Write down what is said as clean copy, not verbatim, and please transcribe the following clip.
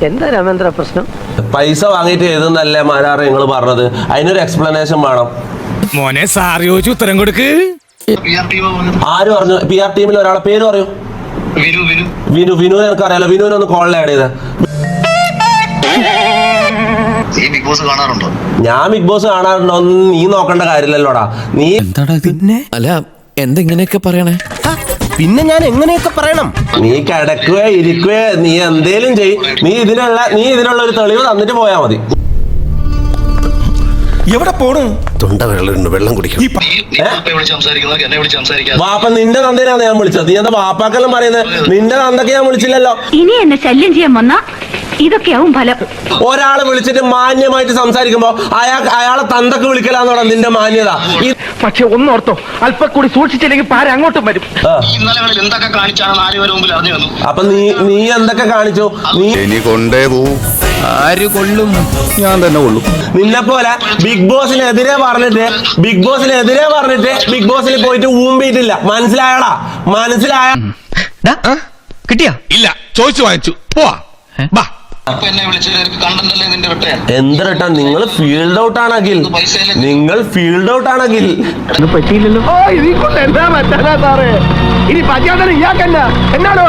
എന്താ രാമേന്ദ്ര പ്രശ്നം? പൈസ വാങ്ങിയിട്ട് എഴുതുന്നല്ലേ മാരാറ് നിങ്ങൾ പറഞ്ഞത്? അതിനൊരു എക്സ്പ്ലനേഷൻ വേണം. മോനെ സാർ ചോദിച്ചു ഉത്തരം കൊടുക്ക്. ആര് പറഞ്ഞു? PR ടീമിൽ ഒരാളെ പേര് പറയൂ. വിനുവിനെ എനിക്കറിയാലോ. വിനുവിനെ ഒന്ന് കോളിൽ ആഡ് ചെയ്ത. ഞാൻ ബിഗ് ബോസ് കാണാറുണ്ടോ? നീ നോക്കേണ്ട കാര്യമില്ലല്ലോടാ. നീ പിന്നെ അല്ല എന്തെങ്ങനെയൊക്കെ പറയണേ? പിന്നെ ഞാൻ എങ്ങനെയൊക്കെ പറയണം? നീ കിടക്കുകയോ ഇരിക്കുകയോ നീ എന്തേലും ചെയ്. നീ ഇതിനുള്ള ഒരു തെളിവ് തന്നിട്ട് പോയാ മതി. എവിടെ പോണു? തൊണ്ട വെള്ളം കുടിക്കണം. വാപ്പ നിന്റെ തന്തേനാണ് ഞാൻ വിളിച്ചത്. നീ എന്താ വാപ്പാക്കെല്ലാം പറയുന്നത്? നിന്റെ തന്തൊക്കെ ഞാൻ വിളിച്ചില്ലല്ലോ. ഇനി എന്നെ ശല്യം ചെയ്യാൻ വന്ന ഇതൊക്കെയാവും ഫലം. ഒരാളെ വിളിച്ചിട്ട് മാന്യമായിട്ട് സംസാരിക്കുമ്പോ അയാളെ തന്തക്ക് വിളിക്കലാന്നോടാ നിന്റെ മാന്യത. പക്ഷെ ഒന്നോർത്തോ, അല്പം കൂടി സൂക്ഷിച്ചില്ലെങ്കിൽ പാര അങ്ങോട്ടും വരും. അപ്പൊ നീ എന്തൊക്കെ കാണിച്ചു? നീ കൊണ്ടേ പോവും. ആര് കൊള്ളും? ഞാൻ തന്നെ കൊള്ളും. നിന്നെ പോലെ ബിഗ് ബോസിനെതിരെ പറഞ്ഞിട്ട് ബിഗ് ബോസിൽ പോയിട്ട് ഊമ്പിയിട്ടില്ല. മനസ്സിലായടാ? മനസ്സിലായ? കിട്ടിയാ? ഇല്ല, ചോദിച്ചു വാങ്ങിച്ചു. പോവാ. എന്ത് റിട്ടേൺ? നിങ്ങൾ ഫീൽഡ് ഔട്ട് ആണെങ്കിൽ പറ്റിയില്ലല്ലോ. എന്താ പറ്റാനാ സാറേ? ഇനി പറ്റാതെ ഇയാൾക്കെന്നാ എന്നാണോ?